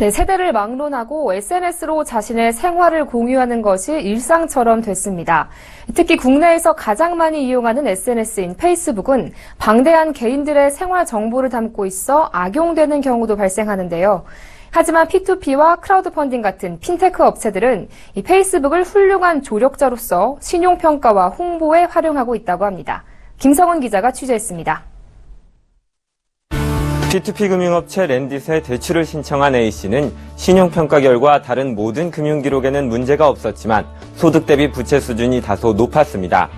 네, 세대를 막론하고 SNS로 자신의 생활을 공유하는 것이 일상처럼 됐습니다. 특히 국내에서 가장 많이 이용하는 SNS인 페이스북은 방대한 개인들의 생활 정보를 담고 있어 악용되는 경우도 발생하는데요. 하지만 P2P와 크라우드 펀딩 같은 핀테크 업체들은 이 페이스북을 훌륭한 조력자로서 신용평가와 홍보에 활용하고 있다고 합니다. 김성훈 기자가 취재했습니다. P2P 금융업체 렌딧에 대출을 신청한 A씨는 신용평가 결과 다른 모든 금융기록에는 문제가 없었지만 소득 대비 부채 수준이 다소 높았습니다.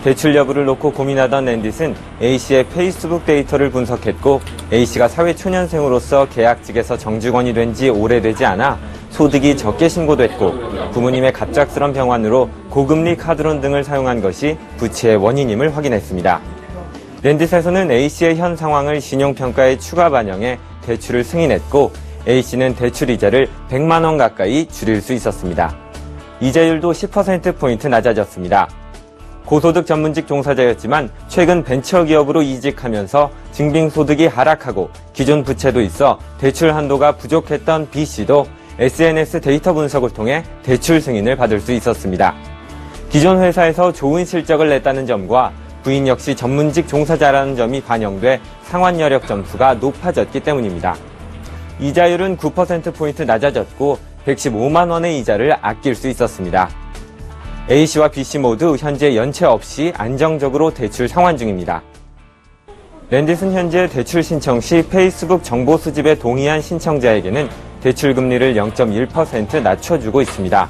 대출 여부를 놓고 고민하던 렌딧은 A씨의 페이스북 데이터를 분석했고 A씨가 사회초년생으로서 계약직에서 정직원이 된 지 오래되지 않아 소득이 적게 신고됐고 부모님의 갑작스런 병환으로 고금리 카드론 등을 사용한 것이 부채의 원인임을 확인했습니다. 렌딧에서는 A씨의 현 상황을 신용평가에 추가 반영해 대출을 승인했고 A씨는 대출 이자를 100만 원 가까이 줄일 수 있었습니다. 이자율도 10%포인트 낮아졌습니다. 고소득 전문직 종사자였지만 최근 벤처기업으로 이직하면서 증빙소득이 하락하고 기존 부채도 있어 대출 한도가 부족했던 B씨도 SNS 데이터 분석을 통해 대출 승인을 받을 수 있었습니다. 기존 회사에서 좋은 실적을 냈다는 점과 부인 역시 전문직 종사자라는 점이 반영돼 상환여력 점수가 높아졌기 때문입니다. 이자율은 9%포인트 낮아졌고 115만 원의 이자를 아낄 수 있었습니다. A씨와 B씨 모두 현재 연체 없이 안정적으로 대출 상환 중입니다. 렌딧은 현재 대출 신청 시 페이스북 정보 수집에 동의한 신청자에게는 대출 금리를 0.1% 낮춰주고 있습니다.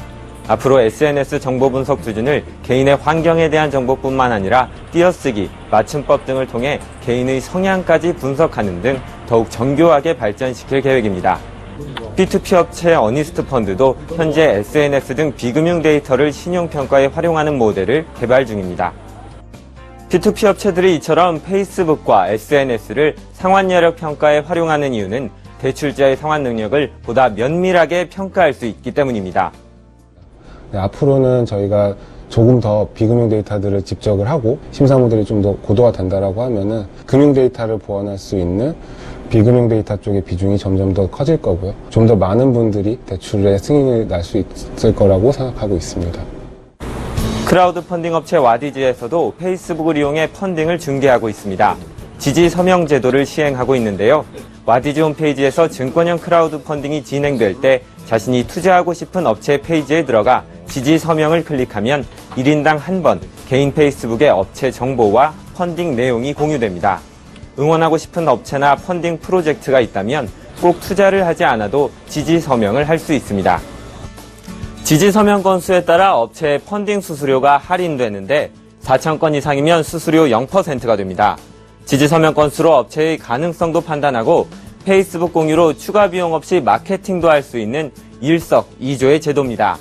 앞으로 SNS 정보 분석 수준을 개인의 환경에 대한 정보뿐만 아니라 띄어쓰기, 맞춤법 등을 통해 개인의 성향까지 분석하는 등 더욱 정교하게 발전시킬 계획입니다. P2P 업체 어니스트 펀드도 현재 SNS 등 비금융 데이터를 신용평가에 활용하는 모델을 개발 중입니다. P2P 업체들이 이처럼 페이스북과 SNS를 상환여력 평가에 활용하는 이유는 대출자의 상환 능력을 보다 면밀하게 평가할 수 있기 때문입니다. 네, 앞으로는 저희가 조금 더 비금융 데이터들을 집적을 하고 심사 모델이 좀 더 고도화 된다라고 하면은 금융 데이터를 보완할 수 있는 비금융 데이터 쪽의 비중이 점점 더 커질 거고요. 좀 더 많은 분들이 대출에 승인이 날 수 있을 거라고 생각하고 있습니다. 크라우드 펀딩 업체 와디즈에서도 페이스북을 이용해 펀딩을 중개하고 있습니다. 지지 서명 제도를 시행하고 있는데요. 와디즈 홈페이지에서 증권형 크라우드 펀딩이 진행될 때 자신이 투자하고 싶은 업체 페이지에 들어가 지지 서명을 클릭하면 1인당 한 번 개인 페이스북의 업체 정보와 펀딩 내용이 공유됩니다. 응원하고 싶은 업체나 펀딩 프로젝트가 있다면 꼭 투자를 하지 않아도 지지 서명을 할 수 있습니다. 지지 서명 건수에 따라 업체의 펀딩 수수료가 할인되는데 4,000건 이상이면 수수료 0%가 됩니다. 지지 서명 건수로 업체의 가능성도 판단하고 페이스북 공유로 추가 비용 없이 마케팅도 할 수 있는 일석이조의 제도입니다.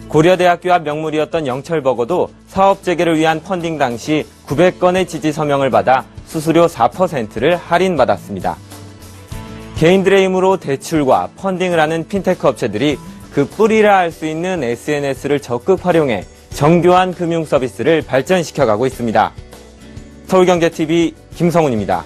고려대학교 앞 명물이었던 영철버거도 사업 재개를 위한 펀딩 당시 900건의 지지 서명을 받아 수수료 4%를 할인받았습니다. 개인들의 힘으로 대출과 펀딩을 하는 핀테크 업체들이 그 뿌리라 할 수 있는 SNS를 적극 활용해 정교한 금융 서비스를 발전시켜가고 있습니다. 서울경제TV 김성훈입니다.